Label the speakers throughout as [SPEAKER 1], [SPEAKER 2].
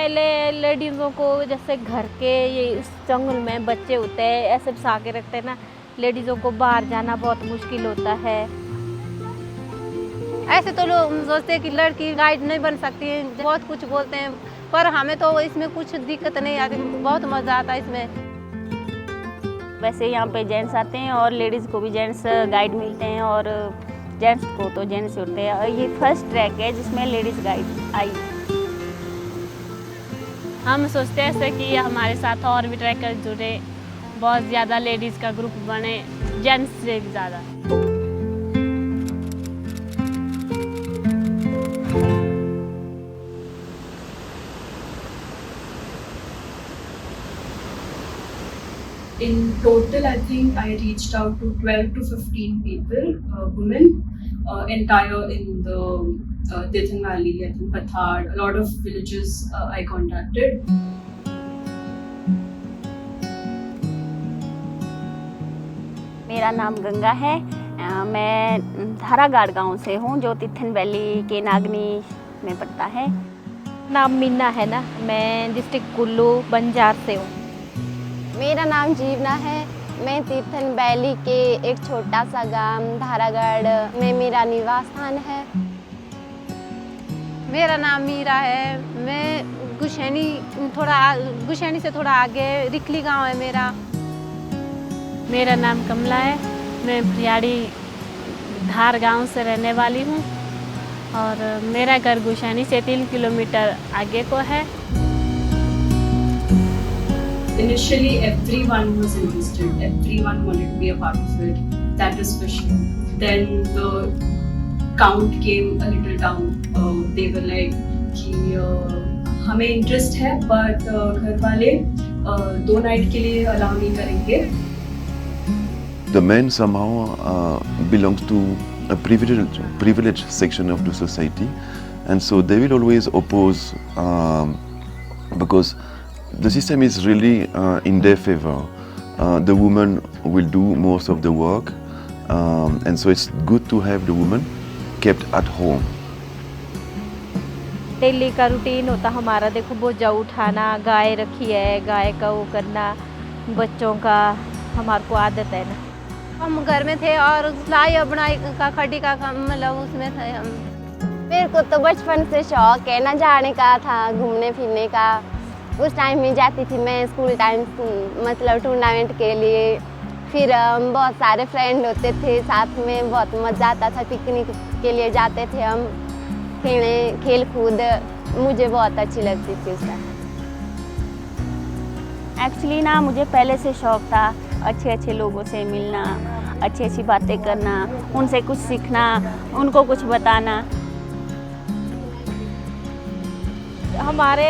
[SPEAKER 1] पहले लेडीज़ों को जैसे घर के ये इस जंगल में बच्चे होते हैं ऐसे फंसा के रखते हैं ना, लेडीज़ों को बाहर जाना बहुत मुश्किल होता है।
[SPEAKER 2] ऐसे तो लोग सोचते हैं कि लड़की गाइड नहीं बन सकती, बहुत कुछ बोलते हैं, पर हमें तो इसमें कुछ दिक्कत नहीं आती, बहुत मज़ा आता है इसमें।
[SPEAKER 3] वैसे यहाँ पे जेंट्स आते हैं और लेडीज़ को भी जेंट्स गाइड मिलते हैं और जेंट्स को तो जेंट्स होते हैं। और ये फर्स्ट ट्रैक है जिसमें लेडीज़ गाइड आई।
[SPEAKER 4] हम सोचते हैं ऐसे कि हमारे साथ और भी ट्रैकर जुड़े, बहुत ज़्यादा लेडीज़ का ग्रुप बने, जेंट्स से भी ज़्यादा।
[SPEAKER 5] In total, I think I reached out to 12 to 15 people, women, entire in the Tithan Valley, I think Pathad, a lot of villages I contacted.
[SPEAKER 3] मेरा नाम गंगा है। मैं धारागाड़ गांव से हूँ जो तिथन वैली के नागनी में पड़ता है।
[SPEAKER 1] नाम मीना है ना, मैं डिस्ट्रिक्ट कुल्लू बंजार से हूँ।
[SPEAKER 6] मेरा नाम जीवना है। मैं तीर्थन वैली के एक छोटा सा गांव धारागढ़ में मेरा निवास स्थान है।
[SPEAKER 2] मेरा नाम मीरा है। मैं गुशैनी से थोड़ा आगे रिखली गांव है मेरा।
[SPEAKER 4] मेरा नाम कमला है। मैं प्रियाड़ी धार गांव से रहने वाली हूँ और मेरा घर गुशैनी से 3 किलोमीटर आगे को है।
[SPEAKER 5] Initially, everyone was interested. Everyone wanted to be a part of it. That is for sure. Then the count came a little down. They were like कि हमें इंटरेस्ट है but घर वाले 2 नाइट के लिए अलाउ नहीं करेंगे।
[SPEAKER 7] The men somehow belongs to a privileged section of the society, and so they will always oppose because the system is really in their favor. The woman will do most of the work, and so it's good to have the woman kept at home.
[SPEAKER 1] Daily का routine होता हमारा, देखो बोझा उठाना, गाय रखी है, गाय का वो करना, बच्चों का हमारे को आदत है ना।
[SPEAKER 2] हम घर में थे और सिलाई और बुनाई का खड्डी का काम मतलब उसमें थे हम।
[SPEAKER 6] मेरे को तो बचपन से शौक है ना जाने का था, घूमने फिरने का। उस टाइम में जाती थी मैं स्कूल टाइम मतलब टूर्नामेंट के लिए। फिर बहुत सारे फ्रेंड होते थे साथ में, बहुत मज़ा आता था। पिकनिक के लिए जाते थे हम, खेल कूद मुझे बहुत अच्छी लगती थी उस टाइम।
[SPEAKER 3] एक्चुअली ना मुझे पहले से शौक था अच्छे अच्छे लोगों से मिलना, अच्छी अच्छी बातें करना, उनसे कुछ सीखना, उनको कुछ बताना।
[SPEAKER 1] हमारे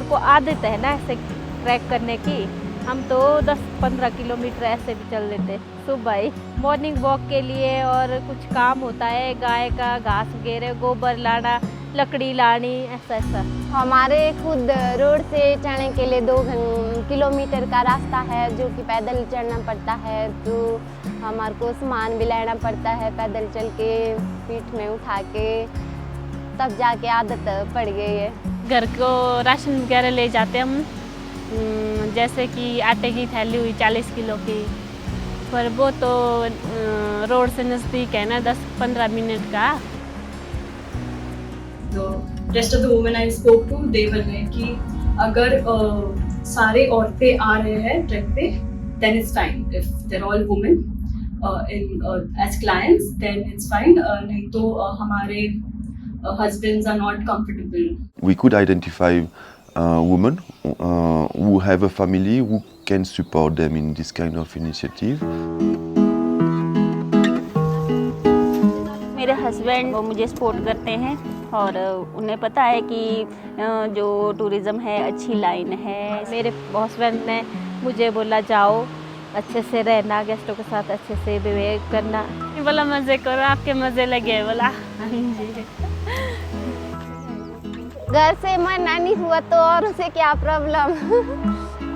[SPEAKER 1] को आदत है ना ऐसे ट्रैक करने की। हम तो 10-15 किलोमीटर ऐसे भी चल लेते सुबह ही मॉर्निंग वॉक के लिए। और कुछ काम होता है, गाय का घास वगैरह, गोबर लाना, लकड़ी लानी, ऐसा।
[SPEAKER 6] हमारे खुद रोड से चढ़ने के लिए 2 किलोमीटर का रास्ता है जो कि पैदल चढ़ना पड़ता है। तो हमारे को सामान भी लेना पड़ता है पैदल चल के, पीठ में उठा के, तब जाके आदत पड़ गई है।
[SPEAKER 4] घर को राशन वगैरह ले जाते हम, जैसे कि आटे की थैली हुई 40 किलो की, पर वो तो रोड से नज़दीक है ना, 10-15 मिनट का।
[SPEAKER 5] The rest of the women I spoke to, they were like कि अगर सारे औरतें आ रहे हैं ट्रैक पे, then it's fine. If they're all women as clients, then it's fine. नहीं तो हमारे husbands are not comfortable.
[SPEAKER 7] We could identify women who have a family who can support them in this kind of initiative.
[SPEAKER 3] मेरे husband वो मुझे support करते हैं और उन्हें पता है कि जो टूरिज़्म है अच्छी लाइन है।
[SPEAKER 1] मेरे हस्बैंड ने मुझे बोला जाओ, अच्छे से रहना, गेस्टों के साथ अच्छे से बिहेव करना।
[SPEAKER 4] बोला मज़े करो, आपके मज़े लगे। बोला हाँ जी।
[SPEAKER 6] घर से मना नहीं हुआ तो और उसे क्या प्रॉब्लम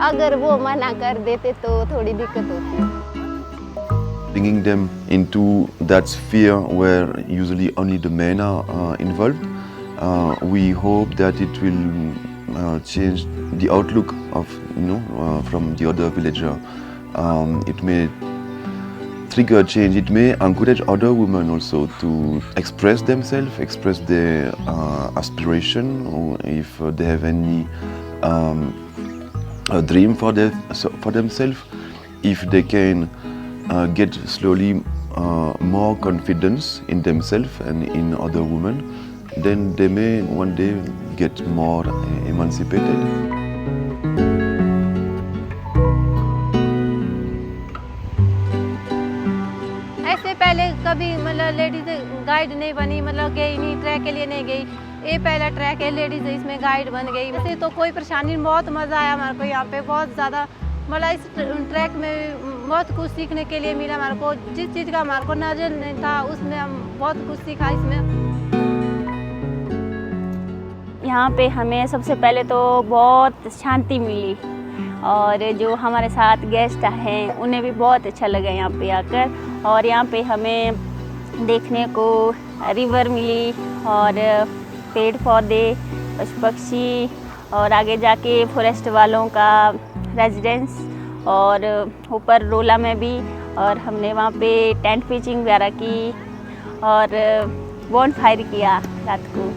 [SPEAKER 6] अगर वो मना कर देते तो थोड़ी दिक्कत होती है।
[SPEAKER 7] Bringing them into that sphere where usually only the men are involved, we hope that it will change the outlook of from the other villager. It may trigger change. It may encourage other women also to express themselves, express their aspiration, or if they have any a dream for themselves. If they can get slowly more confidence in themselves and in other women, then they may one day get more emancipated.
[SPEAKER 2] ऐसे पहले कभी मतलब ladies guide नहीं बनी, मतलब गई नहीं, track के लिए नहीं गई। ये पहला ट्रैक है, लेडीज इसमें गाइड बन गई। वैसे तो कोई परेशानी नहीं, बहुत मज़ा आया हमारे को यहाँ पे, बहुत ज़्यादा। मतलब इस ट्रैक में बहुत कुछ सीखने के लिए मिला हमारे को। जिस चीज़ का हमारे को नजर नहीं था उसमें हम बहुत कुछ सीखा इसमें।
[SPEAKER 3] यहाँ पे हमें सबसे पहले तो बहुत शांति मिली, और जो हमारे साथ गेस्ट हैं उन्हें भी बहुत अच्छा लगा यहाँ पे आकर। और यहाँ पे हमें देखने को रिवर मिली, और पेड़ पौधे, पशु पक्षी, और आगे जाके फॉरेस्ट वालों का रेजिडेंस, और ऊपर रोला में भी। और हमने वहाँ पे टेंट पिचिंग वगैरह की और बॉन फायर किया रात को।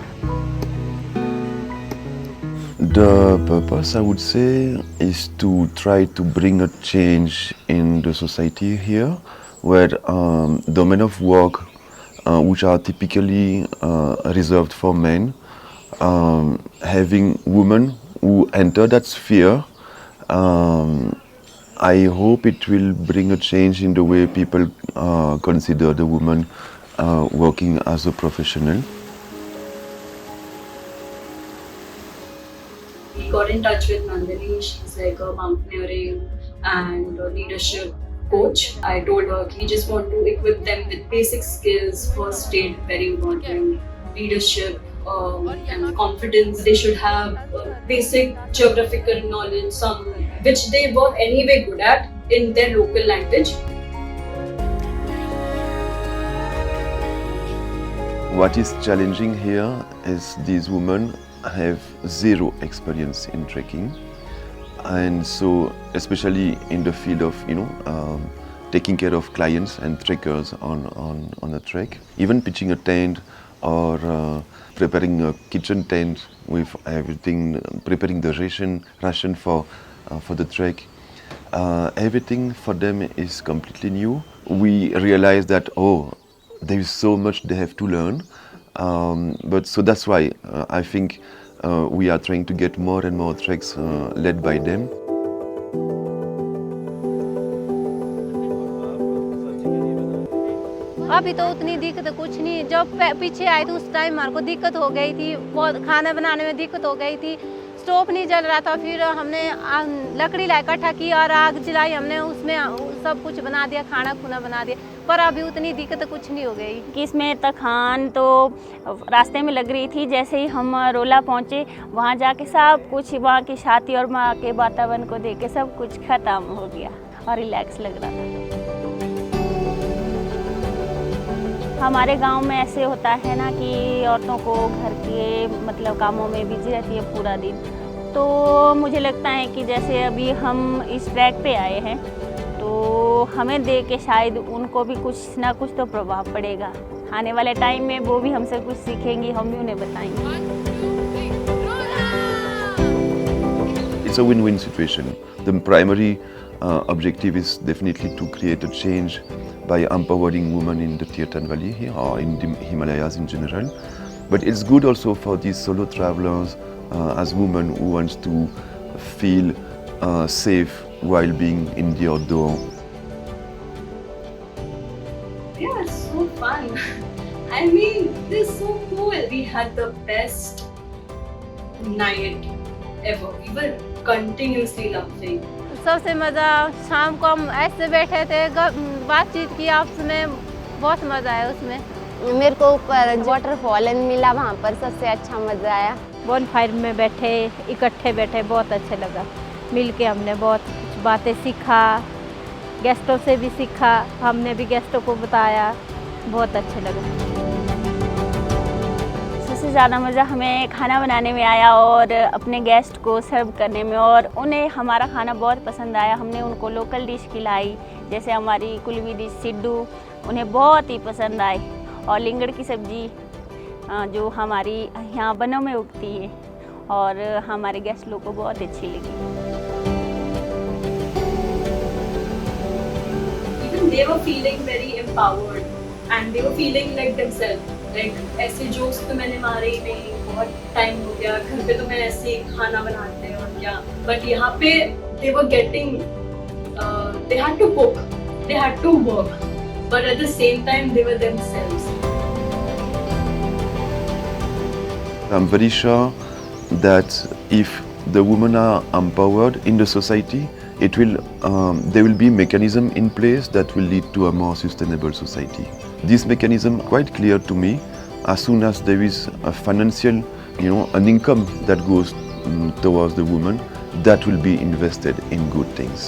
[SPEAKER 7] The purpose, I would say, is to try to bring a change in the society here, where the domain of work, which are typically reserved for men, having women who enter that sphere, I hope it will bring a change in the way people consider the woman working as a professional.
[SPEAKER 5] We got in touch with Nandini. She's like a mountaineering and a leadership coach. I told her we just want to equip them with basic skills. First aid, very important. Leadership and confidence. They should have basic geographical knowledge, some which they were anyway good at in their local language.
[SPEAKER 7] What is challenging here is these women have zero experience in trekking, and so especially in the field of taking care of clients and trekkers on a trek, even pitching a tent or preparing a kitchen tent with everything, preparing the ration for the trek. Everything for them is completely new. We realize that there is so much they have to learn. But so that's why I think we are trying to get more and more treks led by them.
[SPEAKER 2] अभी तो उतनी दिक्कत कुछ नहीं, जब पीछे आए थे उस टाइम हमारे को दिक्कत हो गई थी, बहुत खाना बनाने में दिक्कत हो गई थी, स्टोव नहीं जल रहा था। फिर हमने लकड़ी ला इकट्ठा की और आग जलाई, हमने उसमें सब कुछ बना दिया, खाना खुना बना दिया, पर अभी उतनी दिक्कत कुछ नहीं हो गई।
[SPEAKER 3] कि इसमें थकान तो रास्ते में लग रही थी। जैसे ही हम रोला पहुँचे, वहाँ जाके सब कुछ, वहाँ की शांति और वहाँ के वातावरण को देख के सब कुछ ख़त्म हो गया और रिलैक्स लग रहा था। हमारे गांव में ऐसे होता है ना कि औरतों को घर के मतलब कामों में बिजी रहती है पूरा दिन, तो मुझे लगता है कि जैसे अभी हम इस ट्रैक पे आए हैं तो हमें देख के शायद उनको भी कुछ ना कुछ तो प्रभाव पड़ेगा। आने वाले टाइम में वो भी हमसे कुछ सीखेंगी, हम भी उन्हें बताएंगे।
[SPEAKER 7] It's a win-win situation. The primary objective is definitely to create a change by empowering women in the Tirthan Valley here, or in the Himalayas in general. But it's good also for these solo travelers as women who wants to feel safe while being in the outdoor.
[SPEAKER 5] Yeah, it's so fun. I mean, this is so cool. We had the best night ever. We were continuously laughing.
[SPEAKER 2] सबसे मज़ा शाम को हम ऐसे बैठे थे, बातचीत की आपस में, बहुत मज़ा आया उसमें।
[SPEAKER 6] मेरे को ऊपर वाटरफॉल मिला, वहाँ पर सबसे अच्छा मज़ा आया।
[SPEAKER 1] बॉन फायर में बैठे, इकट्ठे बैठे, बहुत अच्छा लगा। मिल के हमने बहुत कुछ बातें सीखा, गेस्टों से भी सीखा, हमने भी गेस्टों को बताया, बहुत अच्छा लगा।
[SPEAKER 3] सबसे सबसे ज़्यादा मज़ा हमें खाना बनाने में आया और अपने गेस्ट को सर्व करने में, और उन्हें हमारा खाना बहुत पसंद आया। हमने उनको लोकल डिश खिलाई, जैसे हमारी कुलवी डिश सिड्डू उन्हें बहुत ही पसंद आई, और लिंगड़ की सब्ज़ी जो हमारी यहाँ बनों में उगती है, और हमारे गेस्ट लोग को बहुत अच्छी लगी।
[SPEAKER 5] Even they were feeling very empowered and they were feeling like themselves. Like ऐसे जोक्स तो मैंने मारे ही नहीं, बहुत टाइम हो गया, घर पे तो मैं ऐसे ही खाना बनाते हैं और क्या, बट यहाँ पे they were getting, they had to cook, they had to work, but at the same time they were themselves.
[SPEAKER 7] I'm very sure that if the women are empowered in the society, it will there will be mechanism in place that will lead to a more sustainable society. This mechanism quite clear to me. As soon as there is a financial, an income that goes towards the woman, that will be invested in good things.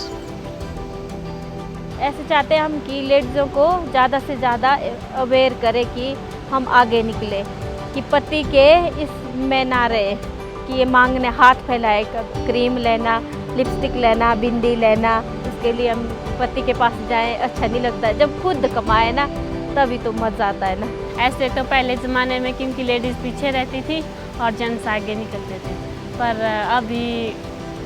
[SPEAKER 1] ऐसे चाहते हैं हम कि लेडीज़ों को ज़्यादा से ज़्यादा aware करें कि हम आगे निकले, कि पति के इसमें ना रहे कि ये मांगने हाथ फैलाए, क्रीम लेना, लिपस्टिक लेना, बिंदी लेना, इसके लिए हम पति के पास जाएं, अच्छा नहीं लगता है। जब खुद कमाए ना तभी तो मज़ा आता है ना।
[SPEAKER 4] ऐसे तो पहले ज़माने में क्योंकि लेडीज़ पीछे रहती थी और जेंट्स आगे निकलते थे, पर अभी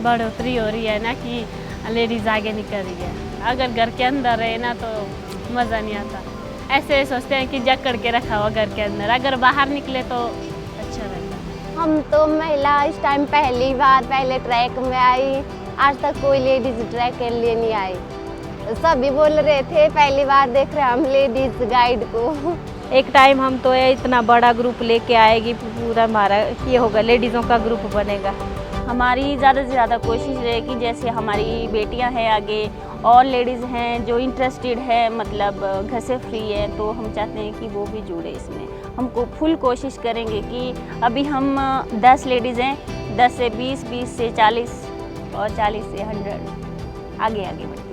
[SPEAKER 4] बढ़ोतरी हो रही है ना कि लेडीज़ आगे निकल रही है। अगर घर के अंदर रहे ना तो मज़ा नहीं आता, ऐसे सोचते हैं कि जकड़ के रखा हुआ घर के अंदर, अगर बाहर निकले तो अच्छा रहता है।
[SPEAKER 6] हम तो महिला इस टाइम पहले ट्रैक में आई, आज तक कोई लेडीज़ ट्रैक के लिए नहीं आई। सभी बोल रहे थे पहली बार देख रहे हम लेडीज़ गाइड को।
[SPEAKER 1] एक टाइम हम तो इतना बड़ा ग्रुप लेके आएगी, पूरा हमारा ये होगा, लेडीज़ों का ग्रुप बनेगा।
[SPEAKER 3] हमारी ज़्यादा से ज़्यादा कोशिश रहेगी, जैसे हमारी बेटियां हैं आगे और लेडीज़ हैं जो इंटरेस्टेड है, मतलब घर से फ्री है, तो हम चाहते हैं कि वो भी जुड़े इसमें। हमको फुल कोशिश करेंगे कि अभी हम 10 लेडीज़ हैं, 10 से 20, 20 से 40 और 40 से 100 आगे बढ़े।